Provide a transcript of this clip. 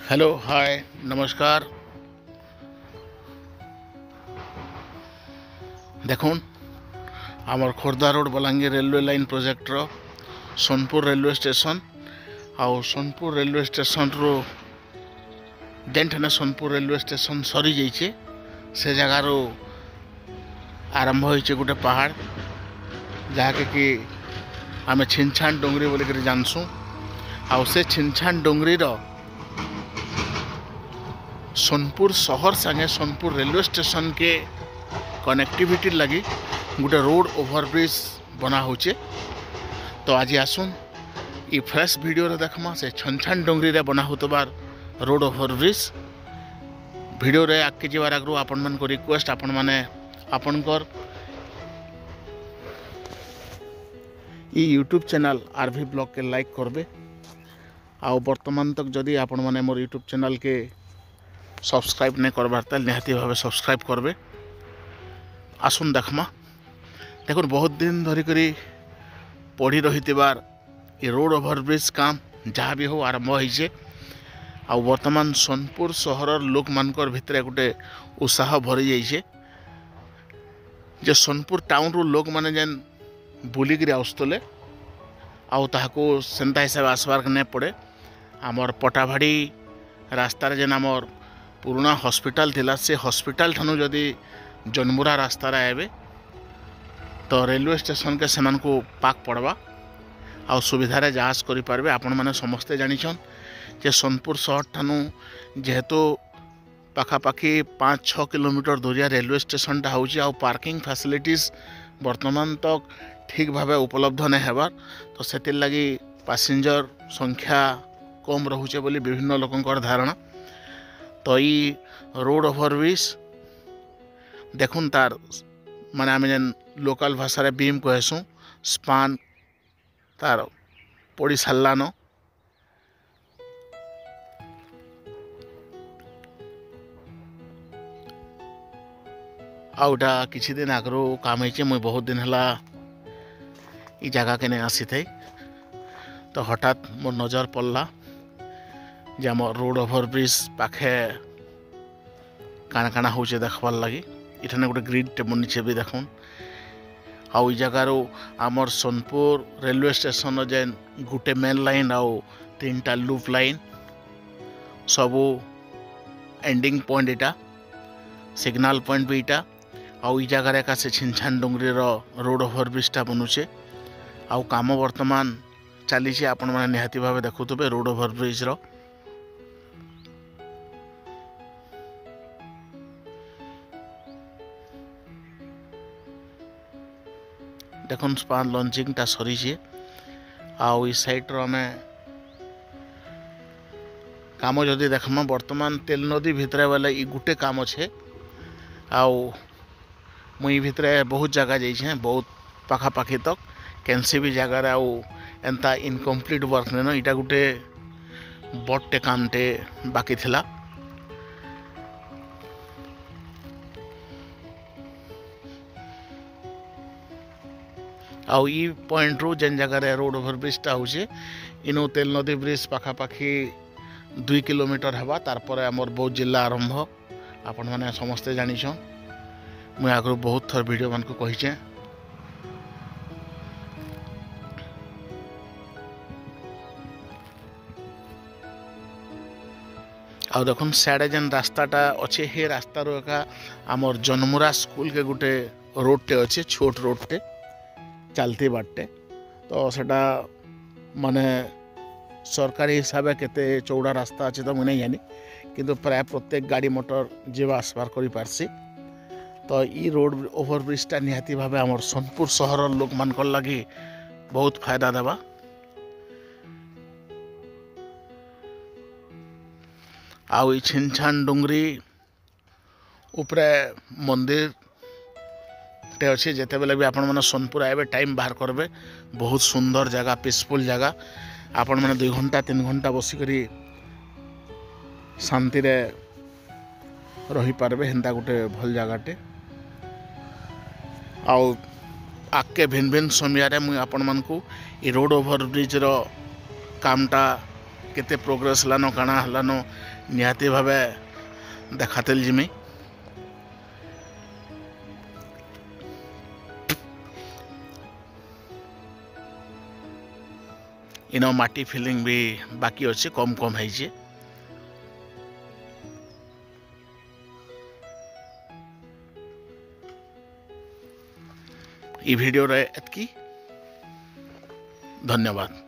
Hello hi नमस्कार। देखुन आमर Khordha road Balangir railway line projector Sonpur railway station आउ सोनपुर रेलवे स्टेशन रो जेन्ठने सोनपुर रेलवे स्टेशन सरी जाइए से जगार आरंभ होइछे गोटे पहाड़ जहाँके कि आमे छिनछान डोंगरी बोलिक जानसु। आउ से छिनछान डोंगरी सोनपुर शहर संगे सोनपुर रेलवे स्टेशन के कनेक्टिविटी लगी गोटे रोड ओवरब्रिज बना होचे। तो आज आसुन ये फ्रेश वीडियो रे देखमा से छिनछान डोंगरी रे बना होतबार रोड ओवरब्रिज वीडियो रे आगे जीवार आगु आपण मन को रिक्वेस्ट आपण माने आपनकर ई यूट्यूब चैनल आरवी ब्लॉग के लाइक करबे। आउ वर्तमान तक जदि आपण माने मोर यूट्यूब चैनल के सब्सक्राइब नहीं करबार ताल निहाती भाव सब्सक्राइब करबे। आसुन देखमा देखो बहुत दिन धरिक पढ़ी रही ये रोड ओवरब्रिज काम जहाँ भी हो आरंभ होइछे। आ वर्तमान सोनपुर सहर लोक मानकर भितर गोटे उत्साह भरी जाइछे जे सोनपुर टाउन रू लोक माने जेन बुलिक आसुले आउ ताहाको सेंता हिसाब आसबार नहीं पड़े। आमर पटाभाड़ी रास्तार जेन आमर पुराना हॉस्पिटल थिला से हॉस्पिटल ठानु जदि जनमुरा रास्ता आए तो रेलवे स्टेशन के सेमान को पाक पड़वा आ सुविधार जांच करि पारबे। आपण माने समस्ते जानिछन जे सोनपुर शहर ठानु जेहेतु पाखापाखि 5-6 किलोमीटर दूरिया रेलवे स्टेशन टा होची आ पार्किंग फैसिलिटीज वर्तमान तक ठीक भावे उपलब्ध नहीं हेबार तो सेतिर लगी पैसेंजर संख्या कम रहुचे बोली विभिन्न लोकंकर धारणा। तो ई रोड ओवरब्रिज देखुन तार माने आम जेन लोकल भाषा बीम कहसु स्पान तार पड़ी सारान आउटा किछि दिन आगरो काम होइछे। मुई बहुत दिन हला ई जगह के नहीं आसी थे तो हठात मोर नजर पड़ला जे आम रोड ओवरब्रिज पाखे काना काना होचे देखबार लगी। इठाने गोटे ग्रिड टे बनीचे भी देखुन आउ ई जगार आमर सोनपुर रेलवे स्टेशन जेन गोटे मेन लाइन आउ 3टा लूप लाइन सबू एंडिंग पॉइंट इटा सिग्नल पॉइंट भी इटा आउ ई जगार एका से छिनछान डोंगरी रोड ओवरब्रिजटा बनुचे आउ काम वर्तमान चली आपण मैंने निहाती भाव देखुवे रोड ओवरब्रिज देखुन स्पान लॉन्चिंग टा सरी आउ ई साइड आम काम जदि देखमा वर्तमान तेल नदी भितर वाले ई गुटे काम अच्छे आउ मुई भितर बहुत जगह जाइए बहुत पाखापाखि तक कैंसी भी जगार आउ एंता इनकम्प्लीट वर्क नहीं इटा गोटे बड़टे कामटे बाकी थिला। आउ ई पॉइंट रू जेन जगार रोड ओवरब्रिजटा होचे इनु तेल नदी ब्रिज पाखापाखि 2 किलोमीटर हवा तारपर आमर बौद्ध जिला आरंभ आपण माने समस्ते जानिछन। मुई आगु बहुत थर वीडियो मान को कहिचे आउ देखुन साड़े जेन रास्ताटा अच्छे हे रास्ता रो एका आमर जनमुरा स्कूल के गोटे रोडटे अच्छे छोट रोडटे चलती बाटे तो सेटा माने सरकारी हिसाब केते चौड़ा रास्ता अच्छे तो मुझे नहीं जानी किंतु प्राय प्रत्येक गाड़ी मोटर जीवा आसबार करि पारसी। तो ई रोड ओवरब्रिजटा निहाती भावे आमर सोनपुर सहर लोक मानकर लगी बहुत फायदा देवा। आउ ई छिनछान डोंगरी उपरे मंदिर टे अच्छे जिते बेले भी आपण मैंने सोनपुर आए टाइम बाहर करबे बहुत सुंदर जगह पीसफुल जगह आपण मैंने 2 घंटा 3 घंटा बसिक शांति रे रही पारबे हेन्ता गोटे भल जगहटे। आउ आके भिन्न भिन्न समय मुझे आपण मानकु ई रोड ओवरब्रिज कामटा केते प्रोग्रेस लानो काना हलानो निहाती भावे देखातेल जिमी इनो माटी फिलिंग भी बाकी अच्छे कम कम है। इ वीडियो रे एतकी धन्यवाद।